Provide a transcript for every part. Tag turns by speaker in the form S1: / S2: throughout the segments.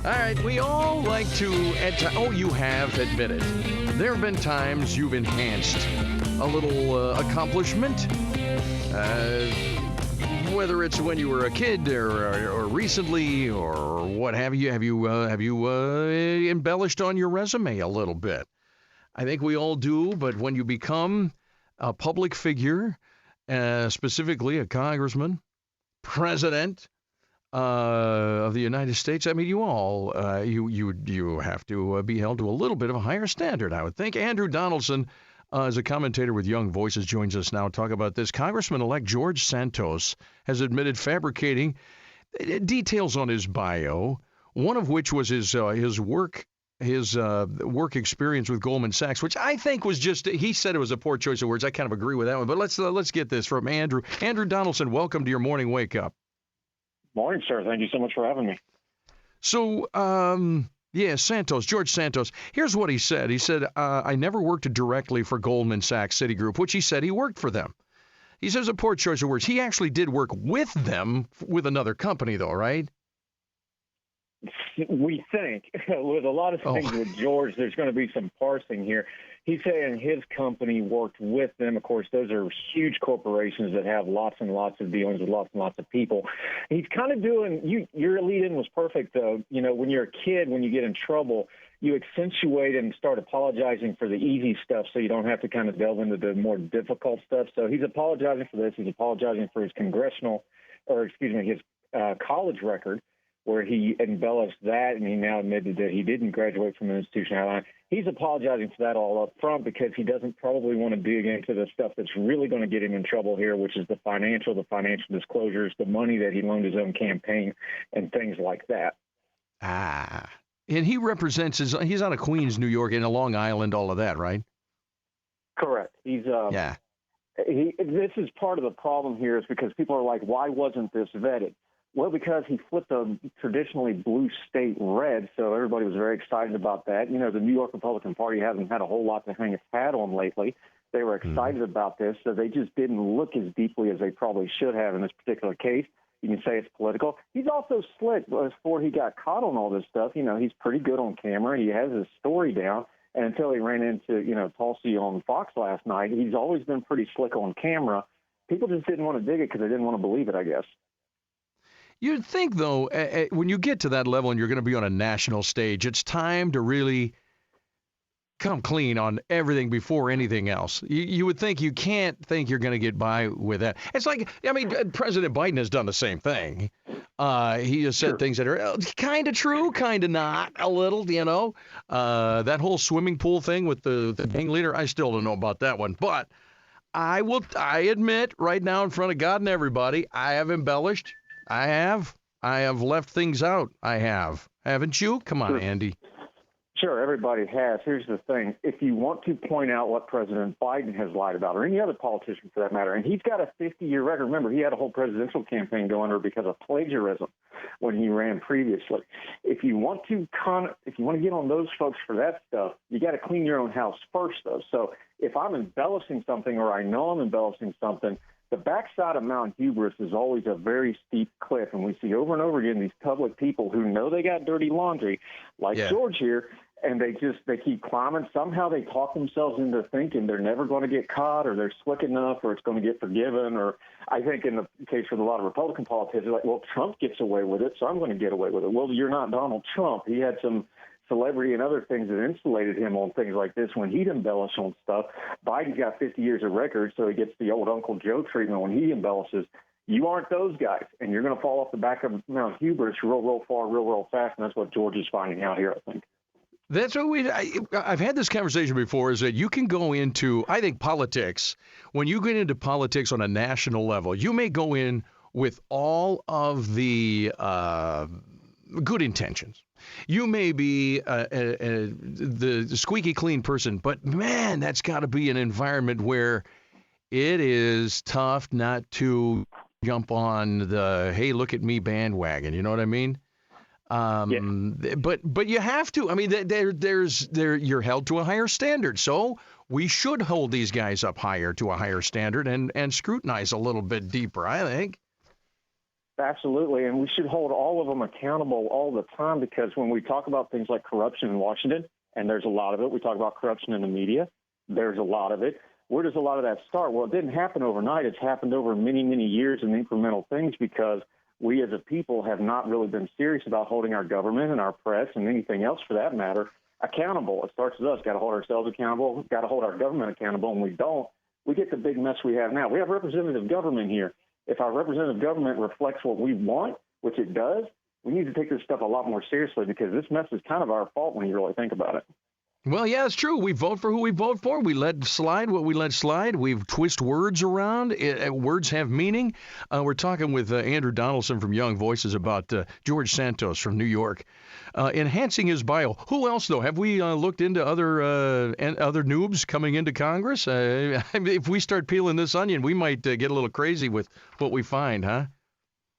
S1: All right, we all like to, you have admitted. There have been times you've enhanced a little accomplishment, whether it's when you were a kid or recently or what have you. Have you embellished on your resume a little bit? I think we all do, but when you become a public figure, specifically a congressman, president of the United States, I mean, you all, you have to be held to a little bit of a higher standard, I would think. Andrew Donaldson, as a commentator with Young Voices, joins us now to talk about this. Congressman-Elect George Santos has admitted fabricating details on his bio, one of which was his work experience with Goldman Sachs, which I think was just, he said it was a poor choice of words. I kind of agree with that one, but let's get this from Andrew. Andrew Donaldson, welcome to your morning wake up.
S2: Morning, sir. Thank you so much for having me.
S1: So, George Santos, here's what he said. He said, I never worked directly for Goldman Sachs Citigroup, which he said he worked for them. He says a poor choice of words. He actually did work with them with another company, though, right?
S2: We think. With a lot of things with George, there's going to be some parsing here. He's saying his company worked with them. Of course, those are huge corporations that have lots and lots of dealings with lots and lots of people. He's kind of doing, your lead-in was perfect, though. You know, when you're a kid, when you get in trouble, you accentuate and start apologizing for the easy stuff so you don't have to kind of delve into the more difficult stuff. So he's apologizing for this. He's apologizing for his his college record, where he embellished that, and he now admitted that he didn't graduate from an institution. He's apologizing for that all up front because he doesn't probably want to dig into the stuff that's really going to get him in trouble here, which is the financial disclosures, the money that he loaned his own campaign, and things like that.
S1: And he represents he's out of Queens, New York, and Long Island, all of that, right?
S2: Correct. He's this is part of the problem here, is because people are like, why wasn't this vetted? Well, because he flipped a traditionally blue state red, so everybody was very excited about that. You know, the New York Republican Party hasn't had a whole lot to hang its hat on lately. They were excited about this, so they just didn't look as deeply as they probably should have in this particular case. You can say it's political. He's also slick. Before he got caught on all this stuff, you know, he's pretty good on camera. He has his story down. And until he ran into, Tulsi on Fox last night, he's always been pretty slick on camera. People just didn't want to dig it because they didn't want to believe it, I guess.
S1: You'd think, though, when you get to that level and you're going to be on a national stage, it's time to really come clean on everything before anything else. You would think you can't think you're going to get by with that. It's like, President Biden has done the same thing. He has said things that are kind of true, kind of not, a little, That whole swimming pool thing with the gang leader, I still don't know about that one. But I admit right now in front of God and everybody, I have embellished. I have left things out. I have. Haven't you? Come on, Andy.
S2: Sure, everybody has. Here's the thing. If you want to point out what President Biden has lied about, or any other politician for that matter, and he's got a 50-year record. Remember, he had a whole presidential campaign going under because of plagiarism when he ran previously. If you want to get on those folks for that stuff, you got to clean your own house first, though. So if I'm embellishing something, or I know I'm embellishing something, the backside of Mount Hubris is always a very steep cliff, and we see over and over again these public people who know they got dirty laundry, like George here, and they keep climbing. Somehow they talk themselves into thinking they're never going to get caught, or they're slick enough, or it's going to get forgiven. Or I think in the case with a lot of Republican politicians, like, well, Trump gets away with it, so I'm going to get away with it. Well, you're not Donald Trump. He had some celebrity and other things that insulated him on things like this when he'd embellish on stuff. Biden's got 50 years of record, so he gets the old Uncle Joe treatment when he embellishes. You aren't those guys, and you're going to fall off the back of Mount Hubris real far, real fast, and that's what George is finding out here, I think.
S1: That's what I've had this conversation before, is that you can go into, I think, politics. When you get into politics on a national level, you may go in with all of the good intentions. You may be the squeaky clean person, but man, that's got to be an environment where it is tough not to jump on the "hey, look at me" bandwagon. You know what I mean? But you have to. I mean, you're held to a higher standard, so we should hold these guys up higher to a higher standard and scrutinize a little bit deeper, I think.
S2: Absolutely, and we should hold all of them accountable all the time, because when we talk about things like corruption in Washington, and there's a lot of it, we talk about corruption in the media, there's a lot of it. Where does a lot of that start? Well, it didn't happen overnight. It's happened over many, many years in incremental things, because we as a people have not really been serious about holding our government and our press and anything else for that matter accountable. It starts with us. Got to hold ourselves accountable, got to hold our government accountable, and we don't. We get the big mess we have now. We have representative government here. If our representative government reflects what we want, which it does, we need to take this stuff a lot more seriously, because this mess is kind of our fault when you really think about it.
S1: Well, yeah, it's true. We vote for who we vote for. We let slide what we let slide. We twist words around. Words have meaning. We're talking with Andrew Donaldson from Young Voices about George Santos from New York, enhancing his bio. Who else, though? Have we looked into other noobs coming into Congress? I mean, if we start peeling this onion, we might get a little crazy with what we find, huh?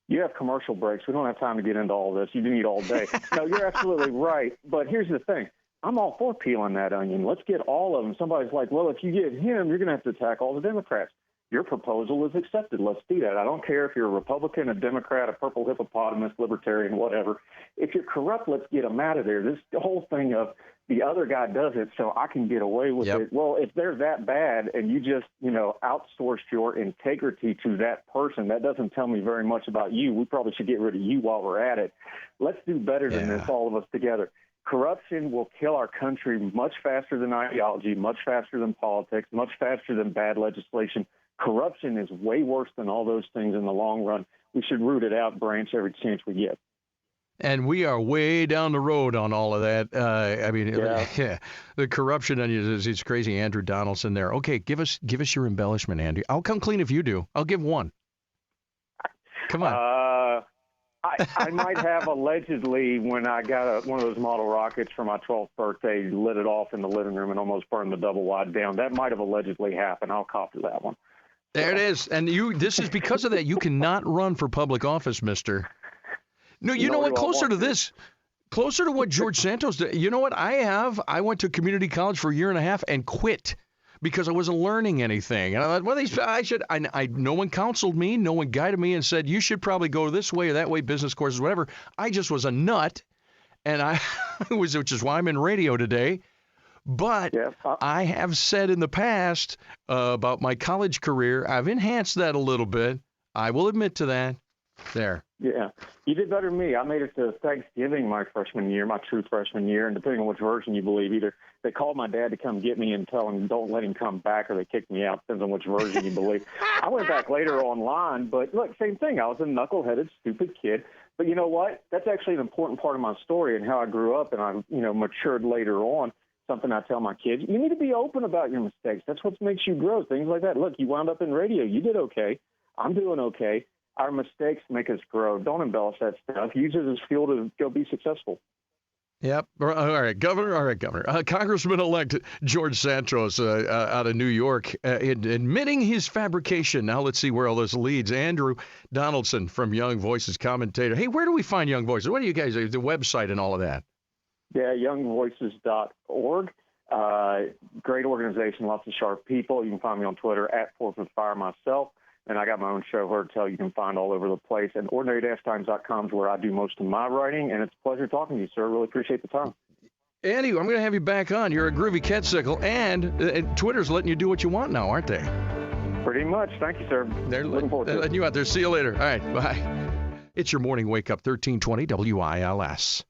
S2: You have commercial breaks. We don't have time to get into all this. You need all day. No, you're absolutely right. But here's the thing. I'm all for peeling that onion. Let's get all of them. Somebody's like, well, if you get him, you're going to have to attack all the Democrats. Your proposal is accepted. Let's do that. I don't care if you're a Republican, a Democrat, a purple hippopotamus, libertarian, whatever. If you're corrupt, let's get them out of there. This whole thing of the other guy does it so I can get away with it. Well, if they're that bad and you just, outsourced your integrity to that person, that doesn't tell me very much about you. We probably should get rid of you while we're at it. Let's do better than this, all of us together. Corruption will kill our country much faster than ideology, much faster than politics, much faster than bad legislation. Corruption is way worse than all those things in the long run. We should root it out, branch every chance we get.
S1: And we are way down the road on all of that. The corruption is crazy. Andrew Donaldson there. Okay, give us your embellishment, Andrew. I'll come clean if you do. I'll give one. Come on.
S2: I might have allegedly, when I got one of those model rockets for my 12th birthday, lit it off in the living room and almost burned the double wide down. That might have allegedly happened. I'll cop to that one.
S1: There it is. And this is because of that. You cannot run for public office, mister. No, you know what? Closer to what George Santos did. You know what? I went to community college for a year and a half and quit because I wasn't learning anything. And I thought, no one counseled me, no one guided me and said, you should probably go this way or that way, business courses, whatever. I just was a nut, and which is why I'm in radio today. But I have said in the past about my college career, I've enhanced that a little bit. I will admit to that. There.
S2: Yeah, you did better than me. I made it to Thanksgiving my freshman year, my true freshman year, and depending on which version you believe, either they called my dad to come get me and tell him don't let him come back, or they kicked me out. Depends on which version you believe. I went back later online, but look, same thing. I was a knuckleheaded, stupid kid. But you know what? That's actually an important part of my story and how I grew up, and I matured later on. Something I tell my kids: you need to be open about your mistakes. That's what makes you grow. Things like that. Look, you wound up in radio. You did okay. I'm doing okay. Our mistakes make us grow. Don't embellish that stuff. Use it as fuel to go be successful.
S1: Yep. All right, Governor. Congressman-Elect George Santos out of New York, admitting his fabrication. Now let's see where all this leads. Andrew Donaldson from Young Voices, commentator. Hey, where do we find Young Voices? What do you guys, the website and all of that?
S2: Yeah, youngvoices.org. Great organization, lots of sharp people. You can find me on Twitter @4fifthfire myself. And I got my own show, Herd Tell, you can find all over the place. And ordinary-times.com is where I do most of my writing. And it's a pleasure talking to you, sir. Really appreciate the time.
S1: Andy, I'm going to have you back on. You're a groovy ketsicle, and Twitter's letting you do what you want now, aren't they?
S2: Pretty much. Thank you, sir.
S1: They're letting you out there. See you later. All right, bye. It's your morning wake-up, 1320 WILS.